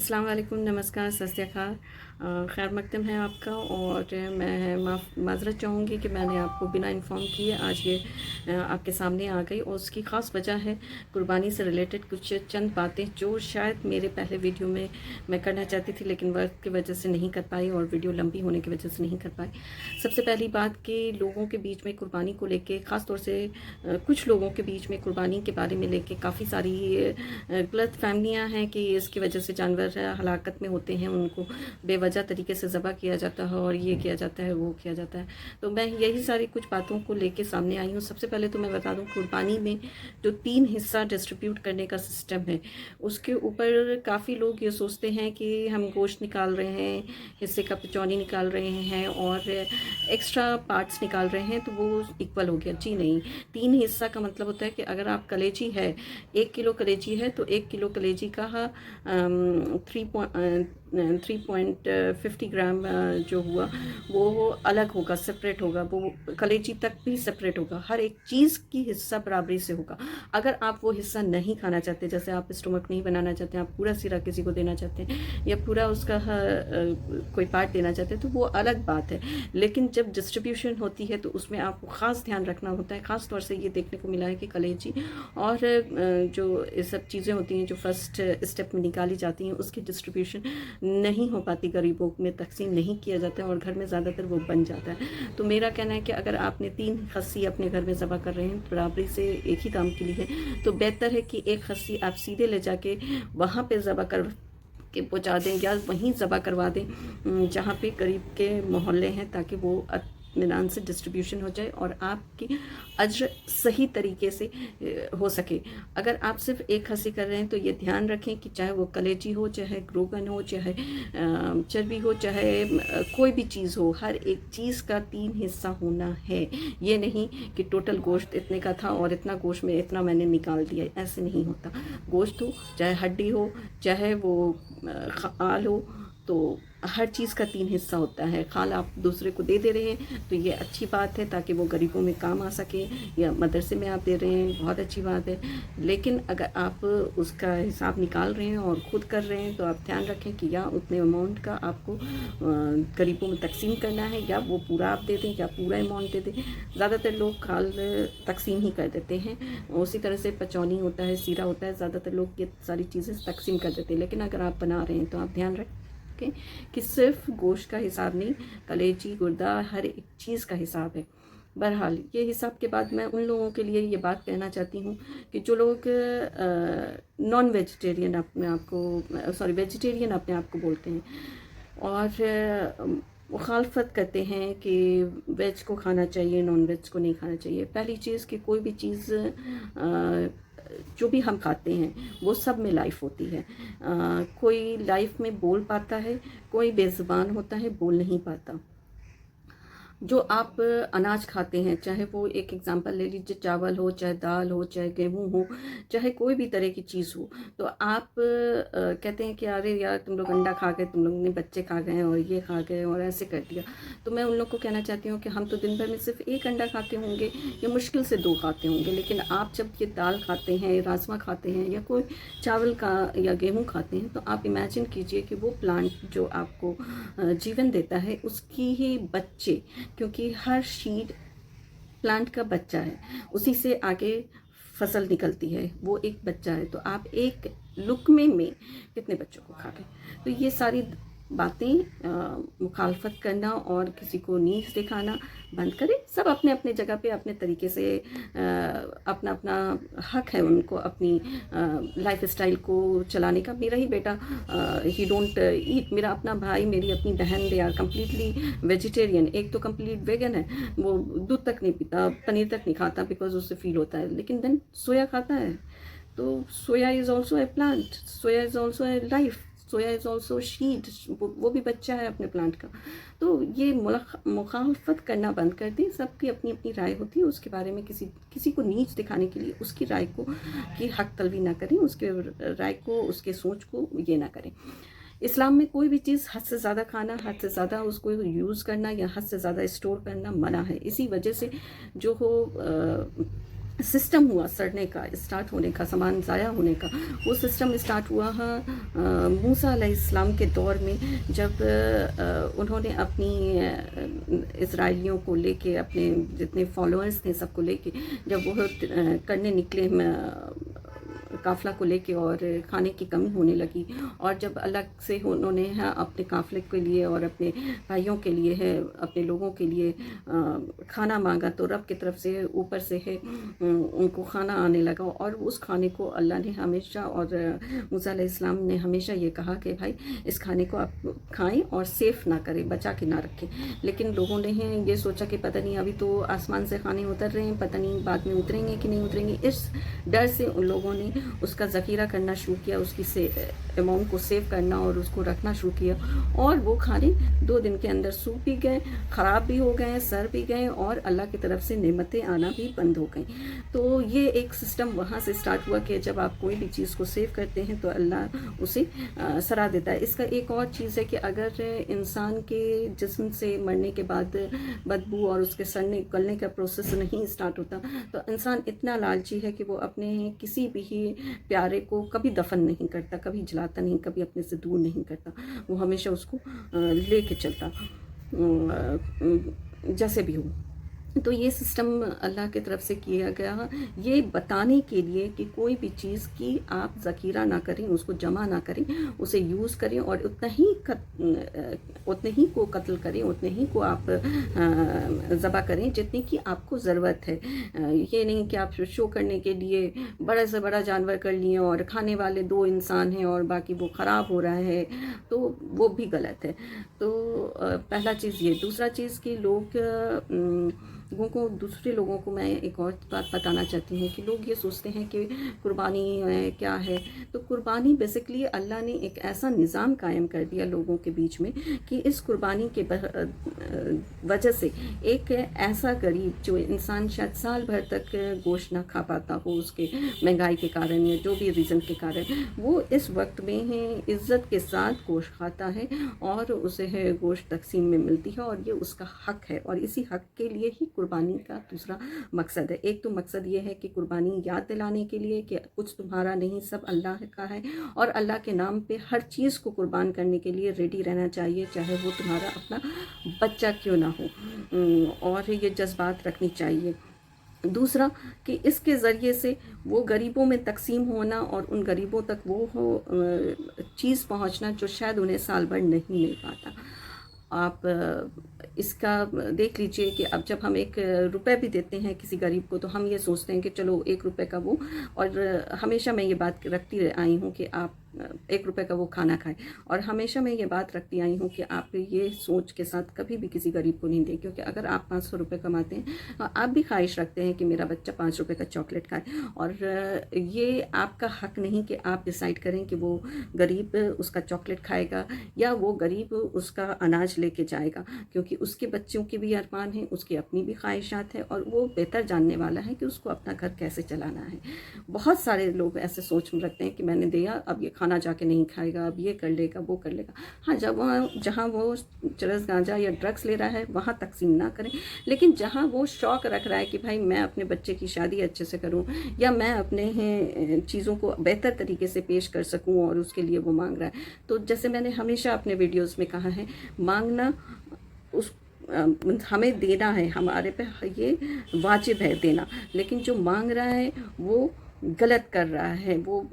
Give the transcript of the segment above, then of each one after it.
अस्सलाम वालेकुम, नमस्कार, सत श्री अकाल। खैर मकदम है आपका। और मैं माज़रत चाहूँगी कि मैंने आपको बिना इन्फॉर्म किए आज ये आपके सामने आ गई, और उसकी ख़ास वजह है कुर्बानी से रिलेटेड कुछ चंद बातें जो शायद मेरे पहले वीडियो में मैं करना चाहती थी, लेकिन वक्त की वजह से नहीं कर पाई और वीडियो लंबी होने की वजह से नहीं कर पाई। सबसे पहली बात कि लोगों के बीच में कुर्बानी को लेके, ख़ास तौर से कुछ लोगों के बीच में कुर्बानी के बारे में लेके काफ़ी सारी गलत फहमियाँ हैं कि इसकी वजह से जानवर हलाकत में होते हैं, उनको बेवजह तरीके से ज़बह किया जाता है और ये किया जाता है, वो किया जाता है। तो मैं यही सारी कुछ बातों को लेके सामने आई हूँ। सबसे पहले तो मैं बता दूँ, कुर्बानी में जो 3 हिस्सा डिस्ट्रीब्यूट करने का सिस्टम है, उसके ऊपर काफ़ी लोग ये सोचते हैं कि हम गोश्त निकाल रहे हैं, हिस्से का पिचौनी निकाल रहे हैं और एक्स्ट्रा पार्ट्स निकाल रहे हैं, तो वो इक्वल हो गया। जी नहीं, 3 हिस्सा का मतलब होता है कि अगर आप कलेजी है, 1 किलो कलेजी है, तो 1 किलो कलेजी का 3.50 ग्राम जो हुआ वो अलग होगा, सेपरेट होगा, वो कलेजी तक भी सेपरेट होगा, हर एक चीज़ की हिस्सा बराबरी से होगा। अगर आप वो हिस्सा नहीं खाना चाहते, जैसे आप स्टोमक नहीं बनाना चाहते, आप पूरा सिरा किसी को देना चाहते हैं या पूरा उसका कोई पार्ट देना चाहते हैं, तो वो अलग बात है। लेकिन जब डिस्ट्रीब्यूशन होती है तो उसमें आपको ख़ास ध्यान रखना होता है। ख़ास तौर से ये देखने को मिला है कि कलेजी और जो ये सब चीज़ें होती हैं जो फर्स्ट स्टेप में निकाली जाती हैं, उसकी डिस्ट्रीब्यूशन नहीं हो पाती, गरीबों में तकसीम नहीं किया जाता है और घर में ज़्यादातर वो बन जाता है। तो मेरा कहना है कि अगर आपने 3 खस्सी अपने घर में ज़बह कर रहे हैं बराबरी से एक ही काम के लिए है, तो बेहतर है कि एक खस्सी आप सीधे ले जाके वहाँ पे ज़बह कर के पहुँचा दें या वहीं ज़बह करवा दें जहाँ पे करीब के मोहल्ले हैं, ताकि वो इत्मीनान से डिस्ट्रीब्यूशन हो जाए और आपकी अज्र सही तरीके से हो सके। अगर आप सिर्फ एक खस्सी कर रहे हैं तो ये ध्यान रखें कि चाहे वो कलेजी हो, चाहे रोगन हो, चाहे चर्बी हो, चाहे कोई भी चीज़ हो, हर एक चीज़ का 3 हिस्सा होना है। ये नहीं कि टोटल गोश्त इतने का था और इतना गोश्त में इतना मैंने निकाल दिया, ऐसे नहीं होता। गोश्त हो, चाहे हड्डी हो, चाहे वो खाल हो, तो हर चीज़ का 3 हिस्सा होता है। खाल आप दूसरे को दे रहे हैं तो ये अच्छी बात है, ताकि वो गरीबों में काम आ सके, या मदरसे में आप दे रहे हैं, बहुत अच्छी बात है। लेकिन अगर आप उसका हिसाब निकाल रहे हैं और ख़ुद कर रहे हैं, तो आप ध्यान रखें कि या उतने अमाउंट का आपको गरीबों में तकसीम करना है, या वो पूरा आप दे दें या पूरा अमाउंट दे दें। ज़्यादातर लोग खाल तकसीम ही कर देते हैं। उसी तरह से पचौनी होता है, सीरा होता है, ज़्यादातर लोग ये सारी चीज़ें तकसीम कर देते हैं। लेकिन अगर आप बना रहे हैं तो आप ध्यान रखें कि सिर्फ गोश्त का हिसाब नहीं, कलेजी, गुर्दा, हर एक चीज़ का हिसाब है। बहरहाल ये हिसाब के बाद मैं उन लोगों के लिए ये बात कहना चाहती हूँ कि जो लोग नॉन वेजिटेरियन अपने आप को वेजिटेरियन अपने आप को बोलते हैं और मुखालफत करते हैं कि वेज को खाना चाहिए, नॉन वेज को नहीं खाना चाहिए। पहली चीज़ कि कोई भी चीज़ जो भी हम खाते हैं वो सब में लाइफ होती है। कोई लाइफ में बोल पाता है, कोई बेज़ुबान होता है, बोल नहीं पाता। जो आप अनाज खाते हैं, चाहे वो एक एग्जांपल ले लीजिए, चावल हो, चाहे दाल हो, चाहे गेहूं हो, चाहे कोई भी तरह की चीज़ हो, तो आप कहते हैं कि अरे यार तुम लोग अंडा खा गए, तुम लोग ने बच्चे खा गए और ये खा गए और ऐसे कर दिया। तो मैं उन लोग को कहना चाहती हूँ कि हम तो दिन भर में सिर्फ 1 अंडा खाते होंगे या मुश्किल से 2 खाते होंगे, लेकिन आप जब ये दाल खाते हैं, राजमा खाते हैं या कोई चावल का या गेहूँ खाते हैं, तो आप इमेजिन कीजिए कि वो प्लांट जो आपको जीवन देता है उसकी ही बच्चे, क्योंकि हर सीड प्लांट का बच्चा है, उसी से आगे फसल निकलती है, वो एक बच्चा है। तो आप एक लुकमे में कितने बच्चों को खा गए। तो ये सारी बातें मुखालफत करना और किसी को नीच दिखाना बंद करें। सब अपने अपने जगह पे अपने तरीके से अपना अपना हक है उनको अपनी लाइफ स्टाइल को चलाने का। मेरा ही बेटा ही डोंट ईट, मेरा अपना भाई, मेरी अपनी बहन, दे आर कम्प्लीटली वेजिटेरियन। एक तो कम्प्लीट वेगन है, वो दूध तक नहीं पीता, पनीर तक नहीं खाता, बिकॉज उससे फील होता है। लेकिन देन सोया खाता है, तो soya is also a plant, soya is also a life, soya is also seed, वो भी बच्चा है अपने प्लांट का। तो ये मुखालफत करना बंद कर दें। सबकी अपनी अपनी राय होती है, उसके बारे में किसी को नीच दिखाने के लिए उसकी राय को की हक तलबी ना करें, उसके राय को, उसके सोच को ये ना करें। इस्लाम में कोई भी चीज़ हद से ज़्यादा खाना, हद से ज़्यादा उसको यूज़ करना या हद से ज़्यादा स्टोर करना मना है। इसी वजह से जो हो सिस्टम हुआ सड़ने का, स्टार्ट होने का, सामान ज़ाया होने का, वो सिस्टम स्टार्ट हुआ मूसा अलैहिस्सलाम के दौर में, जब उन्होंने अपनी इज़राइलियों को लेके, अपने जितने फॉलोअर्स थे सबको लेके, जब वो करने निकले काफ़िला को लेके, और खाने की कमी होने लगी, और जब अलग से उन्होंने अपने काफ़िले के लिए और अपने भाइयों के लिए है, अपने लोगों के लिए खाना मांगा, तो रब की तरफ से ऊपर से है उनको खाना आने लगा, और उस खाने को अल्लाह ने हमेशा, और मूसा अलैहिस्सलाम ने हमेशा ये कहा कि भाई इस खाने को आप खाएं और सेफ ना करें, बचा के ना रखें। लेकिन लोगों ने ये सोचा कि पता नहीं अभी तो आसमान से खाने उतर रहे हैं, पता नहीं बाद में उतरेंगे कि नहीं उतरेंगे। इस डर से उन लोगों ने उसका ज़ख़ीरा करना शुरू किया, उसकी अमाउंट को सेव करना और उसको रखना शुरू किया, और वो खाने 2 दिन के अंदर सूख भी गए, ख़राब भी हो गए, सड़ भी गए, और अल्लाह की तरफ से नेमतें आना भी बंद हो गई। तो ये एक सिस्टम वहाँ से स्टार्ट हुआ कि जब आप कोई भी चीज़ को सेव करते हैं तो अल्लाह उसे सरा देता है। इसका एक और चीज़ है कि अगर इंसान के जिस्म से मरने के बाद बदबू और उसके सड़ने गलने का प्रोसेस नहीं स्टार्ट होता, तो इंसान इतना लालची है कि वो अपने किसी भी प्यारे को कभी दफन नहीं करता, कभी जलाता नहीं, कभी अपने से दूर नहीं करता, वो हमेशा उसको लेके चलता जैसे भी हो। तो ये सिस्टम अल्लाह की तरफ से किया गया, ये बताने के लिए कि कोई भी चीज़ की आप ज़ख़ीरा ना करें, उसको जमा ना करें, उसे यूज़ करें, और उतने ही को कत्ल करें, उतने ही को आप ज़बह करें जितनी की आपको ज़रूरत है। ये नहीं कि आप शो करने के लिए बड़ा से बड़ा जानवर कर लिए और खाने वाले 2 इंसान हैं और बाकी वो ख़राब हो रहा है, तो वो भी गलत है। तो पहला चीज़ ये। दूसरा चीज़ कि दूसरे लोगों को मैं एक और बात बताना चाहती हूँ कि लोग ये सोचते हैं कि कुर्बानी क्या है। तो कुर्बानी बेसिकली अल्लाह ने एक ऐसा निज़ाम कायम कर दिया लोगों के बीच में कि इस कुर्बानी के वजह से एक ऐसा गरीब जो इंसान शायद साल भर तक गोश्त ना खा पाता हो, उसके महंगाई के कारण या जो भी रीज़न के कारण, वो इस वक्त में इज़्ज़त के साथ गोश्त खाता है और उसे गोश्त तकसीम में मिलती है, और ये उसका हक़ है। और इसी हक़ के लिए ही कुर्बानी का दूसरा मकसद है। एक तो मकसद ये है कि कुर्बानी याद दिलाने के लिए कि कुछ तुम्हारा नहीं, सब अल्लाह का है, और अल्लाह के नाम पे हर चीज़ को कुर्बान करने के लिए रेडी रहना चाहिए, चाहे वो तुम्हारा अपना बच्चा क्यों ना हो, और ये जज्बात रखनी चाहिए। दूसरा कि इसके ज़रिए से वो गरीबों में तकसीम होना और उन गरीबों तक वो चीज़ पहुंचना जो शायद उन्हें साल भर नहीं मिल पाता। आप इसका देख लीजिए कि अब जब हम 1 रुपये भी देते हैं किसी गरीब को, तो हम ये सोचते हैं कि चलो 1 रुपये का वो, और हमेशा मैं ये बात रखती आई हूँ कि आप 1 रुपये का वो खाना खाएं, और हमेशा मैं ये बात रखती आई हूँ कि आप ये सोच के साथ कभी भी किसी गरीब को नहीं दें, क्योंकि अगर आप 500 रुपये कमाते हैं, आप भी ख्वाहिश रखते हैं कि मेरा बच्चा 5 रुपये का चॉकलेट खाए, और ये आपका हक़ नहीं कि आप डिसाइड करें कि वो गरीब उसका चॉकलेट खाएगा या वो गरीब उसका अनाज लेके जाएगा, क्योंकि उसके बच्चों के भी अरमान हैं, उसकी अपनी भी ख्वाहिशात हैं, और वो बेहतर जानने वाला है कि उसको अपना घर कैसे चलाना है। बहुत सारे लोग ऐसे सोच रखते हैं कि मैंने दिया, अब ये खाना जाके नहीं खाएगा, अब ये कर लेगा, वो कर लेगा। हाँ, जहाँ वो चरस गांजा या ड्रग्स ले रहा है वहाँ तकसीम ना करें, लेकिन जहाँ वो शौक़ रख रहा है कि भाई मैं अपने बच्चे की शादी अच्छे से करूँ, या मैं अपने चीज़ों को बेहतर तरीके से पेश कर सकूँ, और उसके लिए वो मांग रहा है, तो जैसे मैंने हमेशा अपने वीडियोज़ में कहा है, मांगना हमें देना है, हमारे पे ये वाजिब है देना, लेकिन जो मांग रहा है वो गलत कर रहा है, वो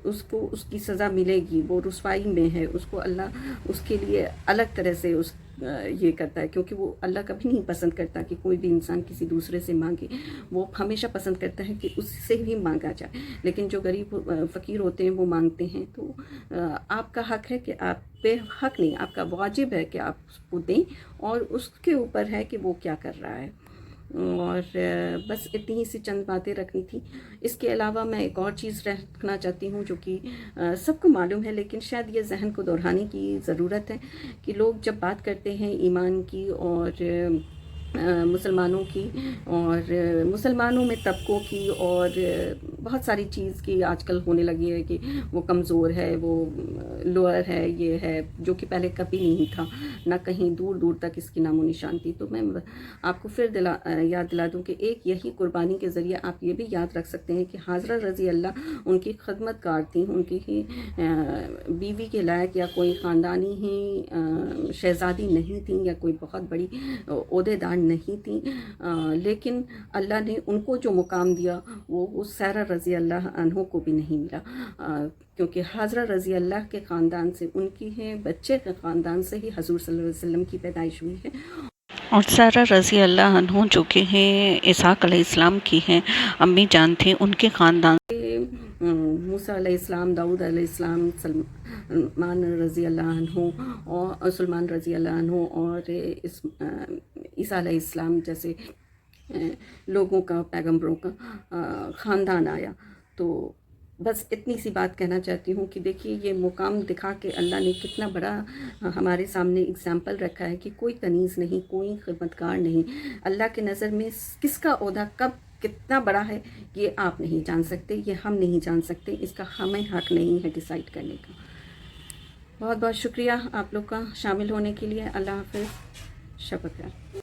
उसको उसकी सज़ा मिलेगी, वो रुसवाई में है, उसको अल्लाह उसके लिए अलग तरह से ये करता है, क्योंकि वो अल्लाह कभी नहीं पसंद करता कि कोई भी इंसान किसी दूसरे से मांगे, वो हमेशा पसंद करता है कि उससे ही मांगा जाए। लेकिन जो गरीब फ़कीर होते हैं वो मांगते हैं, तो आपका हक़ है कि आप पे हक़ नहीं, आपका वाजिब है कि आप उसको दें, और उसके ऊपर है कि वो क्या कर रहा है। और बस इतनी ही सी चंद बातें रखनी थी। इसके अलावा मैं एक और चीज़ रखना चाहती हूँ जो कि सबको मालूम है, लेकिन शायद ये जहन को दोहराने की ज़रूरत है कि लोग जब बात करते हैं ईमान की और مسلمانوں کی اور مسلمانوں میں طبقوں کی اور بہت ساری چیز کی آج کل ہونے لگی ہے کہ وہ کمزور ہے، وہ لوئر ہے، یہ ہے، جو کہ پہلے کبھی نہیں تھا، نہ کہیں دور دور تک اس کی نام و نشان تھی۔ تو میں آپ کو پھر یاد دلا دوں کہ ایک یہی قربانی کے ذریعے آپ یہ بھی یاد رکھ سکتے ہیں کہ حاضرہ رضی اللہ ان کی خدمت گار تھیں، ان کی ہی بیوی کے لائق یا کوئی خاندانی ہی شہزادی نہیں تھیں یا کوئی بہت بڑی عہدے دار نہیں تھیں، لیکن اللہ نے ان کو جو مقام دیا وہ سارہ رضی اللہ عنہ کو بھی نہیں ملا، کیونکہ حاضرہ رضی اللہ کے خاندان سے، ان کی ہیں بچے کے خاندان سے ہی حضور صلی اللہ علیہ وسلم کی پیدائش ہوئی ہے۔ اور سارہ رضی اللہ عنہ جو کہ ہیں اسحاق علیہ السلام کی ہیں امی جان تھیں، ان کے خاندان سے موسیٰ علیہ السلام، داؤد علیہ السلام، سلمان رضی اللہ عنہ اور سلمان رضی اللہ عنہ اور عیسیٰ علیہ السلام جیسے لوگوں کا، پیغمبروں کا خاندان آیا۔ تو بس اتنی سی بات کہنا چاہتی ہوں کہ دیکھیے یہ مقام دکھا کے اللہ نے کتنا بڑا ہمارے سامنے اگزامپل رکھا ہے کہ کوئی تمیز نہیں، کوئی خدمتگار نہیں، اللہ کے نظر میں کس کا عہدہ کب کتنا بڑا ہے یہ آپ نہیں جان سکتے، یہ ہم نہیں جان سکتے، اس کا ہمیں حق نہیں ہے ڈیسائیڈ کرنے کا۔ بہت بہت شکریہ آپ لوگ کا شامل ہونے کے لیے۔ اللہ حافظ، شب بخیر۔